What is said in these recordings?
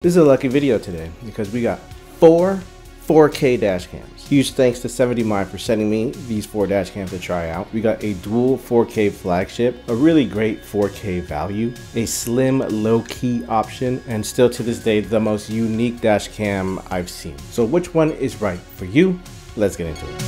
This is a lucky video today because we got 4 4K dash cams. Huge thanks to 70mai for sending me these 4 dash cams to try out. We got a dual 4K flagship, a really great 4K value, a slim low-key option, and still to this day the most unique dash cam I've seen. So which one is right for you? Let's get into it.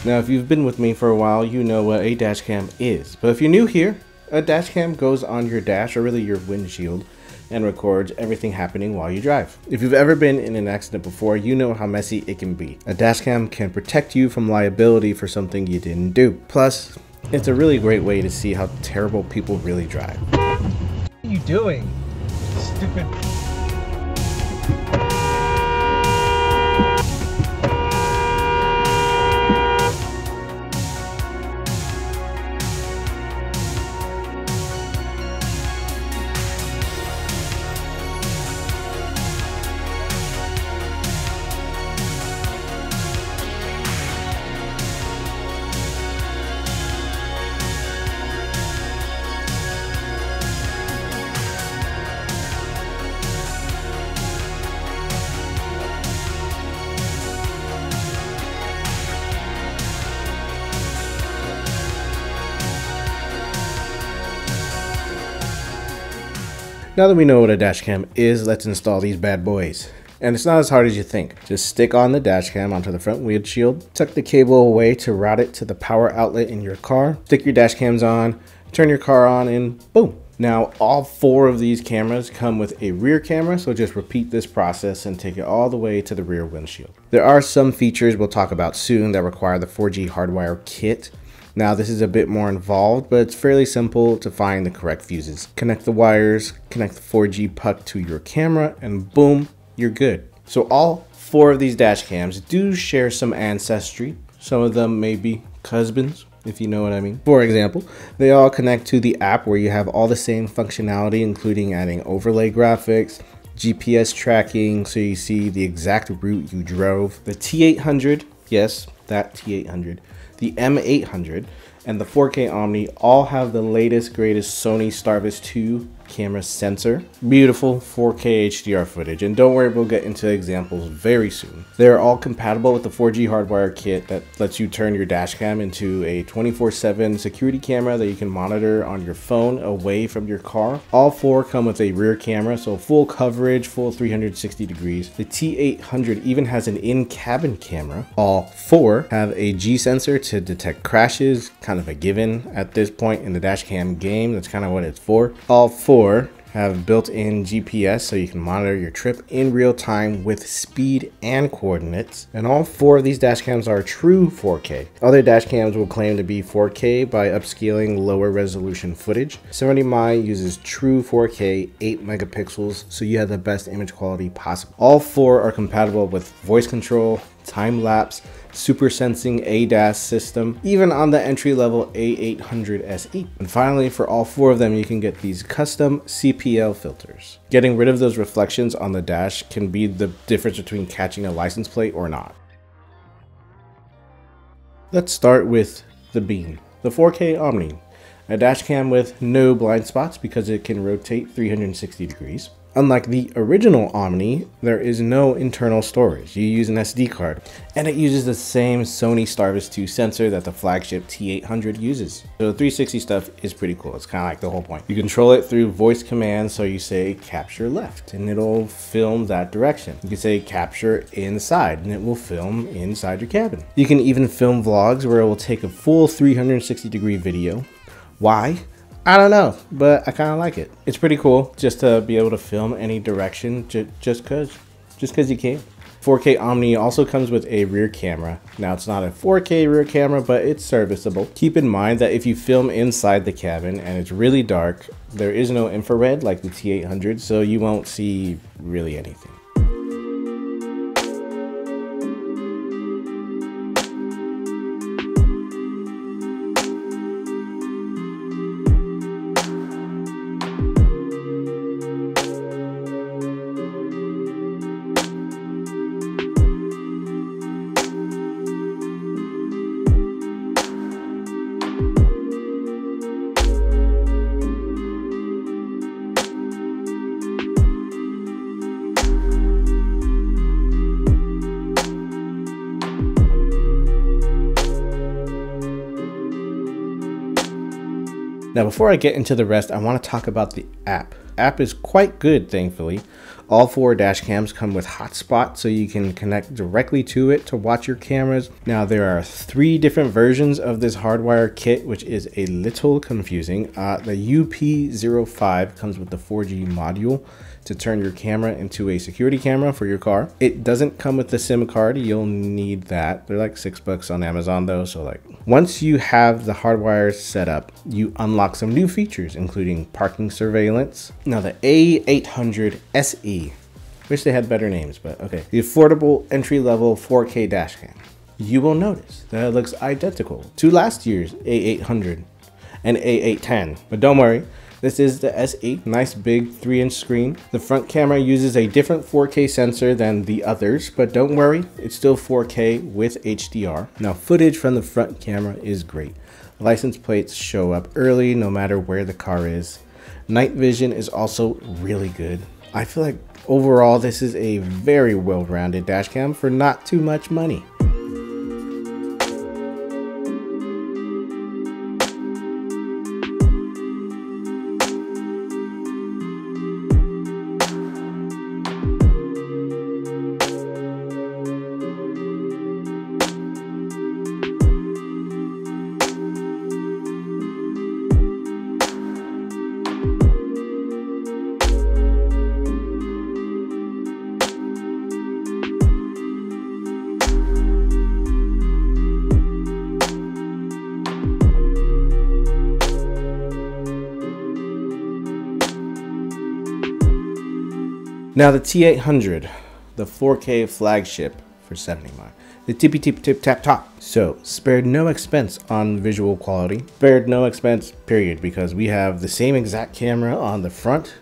Now if you've been with me for a while, you know what a dash cam is. But if you're new here, a dash cam goes on your dash, or really your windshield, and records everything happening while you drive. If you've ever been in an accident before, you know how messy it can be. A dash cam can protect you from liability for something you didn't do. Plus, it's a really great way to see how terrible people really drive. What are you doing? Stupid. Now that we know what a dash cam is, let's install these bad boys. And it's not as hard as you think. Just stick on the dash cam onto the front windshield, tuck the cable away to route it to the power outlet in your car, stick your dash cams on, turn your car on, and boom. Now all 4 of these cameras come with a rear camera, so just repeat this process and take it all the way to the rear windshield. There are some features we'll talk about soon that require the 4G hardwire kit. Now this is a bit more involved, but it's fairly simple to find the correct fuses. Connect the wires, connect the 4G puck to your camera, and boom, you're good. So all 4 of these dash cams do share some ancestry. Some of them may be husbands, if you know what I mean. For example, they all connect to the app where you have all the same functionality, including adding overlay graphics, GPS tracking, so you see the exact route you drove. The T800, yes, that T800, the M800, and the 4K Omni all have the latest, greatest Sony Starvis 2 camera sensor. Beautiful 4K HDR footage, and don't worry, we'll get into examples very soon. They're all compatible with the 4G hardwire kit that lets you turn your dash cam into a 24/7 security camera that you can monitor on your phone away from your car. All 4 come with a rear camera, so full coverage, full 360 degrees. The T800 even has an in-cabin camera. All 4 have a G sensor to detect crashes, kind of a given at this point in the dash cam game. That's kind of what it's for. All 4 have built-in GPS, so you can monitor your trip in real time with speed and coordinates. And all 4 of these dash cams are true 4K. Other dash cams will claim to be 4K by upscaling lower resolution footage. 70mai uses true 4K 8 megapixels, so you have the best image quality possible. All 4 are compatible with voice control, time-lapse, super sensing ADAS system, even on the entry-level A800SE. And finally, for all 4 of them, you can get these custom CPL filters. Getting rid of those reflections on the dash can be the difference between catching a license plate or not. Let's start with the beam, the 4K Omni, a dash cam with no blind spots because it can rotate 360 degrees. Unlike the original Omni, there is no internal storage. You use an SD card, and it uses the same Sony Starvis 2 sensor that the flagship T800 uses. So the 360 stuff is pretty cool. It's kind of like the whole point. You control it through voice commands, so you say capture left, and it'll film that direction. You can say capture inside, and it will film inside your cabin. You can even film vlogs where it will take a full 360 degree video. Why? I don't know, but I kind of like it. It's pretty cool just to be able to film any direction just cause you can. 4K Omni also comes with a rear camera. Now it's not a 4K rear camera, but it's serviceable. Keep in mind that if you film inside the cabin and it's really dark, there is no infrared like the T800, so you won't see really anything. Now, before I get into the rest, I want to talk about the app. App is quite good, thankfully. All 4 dash cams come with hotspot, so you can connect directly to it to watch your cameras. Now, there are 3 different versions of this hardwire kit, which is a little confusing. The UP05 comes with the 4G module to turn your camera into a security camera for your car. It doesn't come with the SIM card. You'll need that. They're like $6 on Amazon though. So like once you have the hardwire set up, you unlock some new features, including parking surveillance. Now the A800SE, wish they had better names, but okay. The affordable entry-level 4K dashcam. You will notice that it looks identical to last year's A800 and A810, but don't worry. This is the SE, nice big 3-inch screen. The front camera uses a different 4K sensor than the others, but don't worry, it's still 4K with HDR. Now, footage from the front camera is great. License plates show up early no matter where the car is. Night vision is also really good. I feel like overall this is a very well-rounded dashcam for not too much money. Now the T800, the 4K flagship for 70mai, the tippy tip tip tap top. So spared no expense on visual quality, spared no expense period, because we have the same exact camera on the front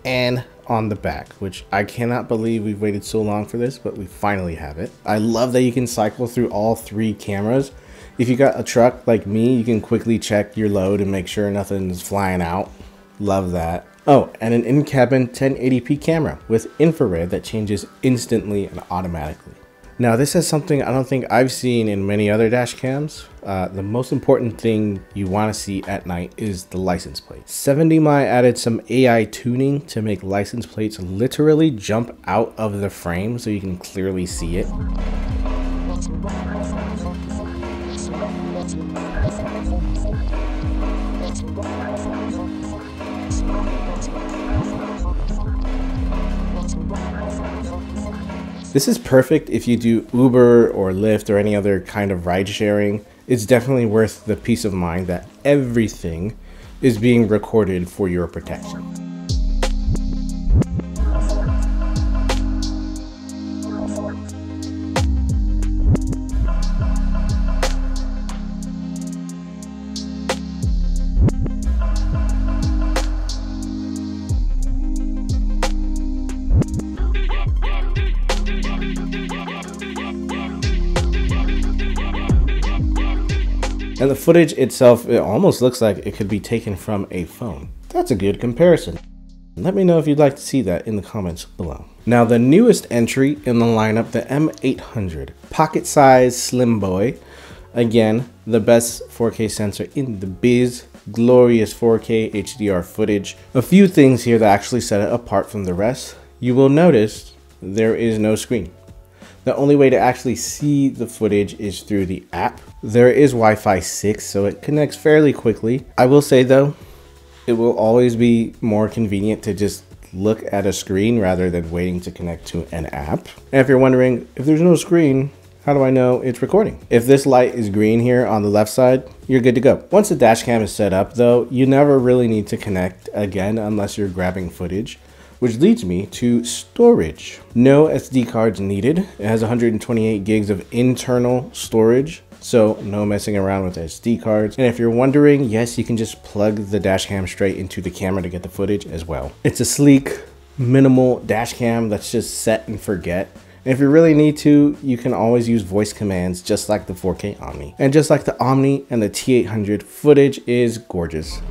and on the back, which I cannot believe we've waited so long for this, but we finally have it. I love that you can cycle through all 3 cameras. If you got a truck like me, you can quickly check your load and make sure nothing's flying out. Love that. Oh, and an in-cabin 1080p camera with infrared that changes instantly and automatically. Now, this is something I don't think I've seen in many other dash cams. The most important thing you want to see at night is the license plate. 70mai added some AI tuning to make license plates literally jump out of the frame so you can clearly see it. This is perfect if you do Uber or Lyft or any other kind of ride sharing. It's definitely worth the peace of mind that everything is being recorded for your protection. And the footage itself, it almost looks like it could be taken from a phone. That's a good comparison. Let me know if you'd like to see that in the comments below. Now, the newest entry in the lineup, the M800, pocket size slim boy. Again, the best 4K sensor in the biz, glorious 4K HDR footage. A few things here that actually set it apart from the rest. You will notice there is no screen. The only way to actually see the footage is through the app. There is Wi-Fi 6, so it connects fairly quickly. I will say though, it will always be more convenient to just look at a screen rather than waiting to connect to an app. And if you're wondering, if there's no screen, how do I know it's recording? If this light is green here on the left side, you're good to go. Once the dash cam is set up though, you never really need to connect again unless you're grabbing footage. Which leads me to storage. No SD cards needed. It has 128 gigs of internal storage, so no messing around with SD cards. And if you're wondering, yes, you can just plug the dash cam straight into the camera to get the footage as well. It's a sleek, minimal dash cam that's just set and forget. And if you really need to, you can always use voice commands just like the 4K Omni. And just like the Omni and the T800, footage is gorgeous.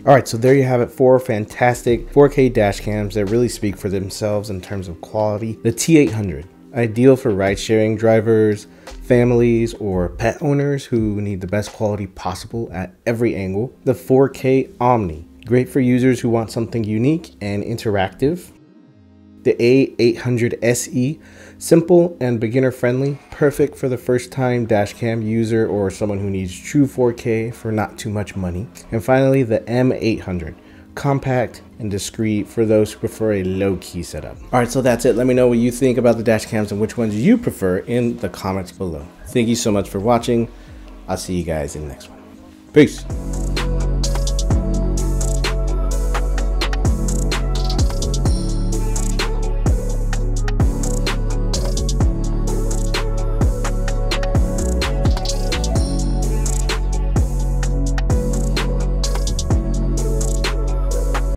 Alright, so there you have it, 4 fantastic 4K dash cams that really speak for themselves in terms of quality. The T800, ideal for ride-sharing drivers, families, or pet owners who need the best quality possible at every angle. The 4K Omni, great for users who want something unique and interactive. The A800SE, simple and beginner friendly, perfect for the first time dashcam user or someone who needs true 4K for not too much money. And finally, the M800, compact and discreet for those who prefer a low-key setup. Alright, so that's it. Let me know what you think about the dashcams and which ones you prefer in the comments below. Thank you so much for watching. I'll see you guys in the next one. Peace.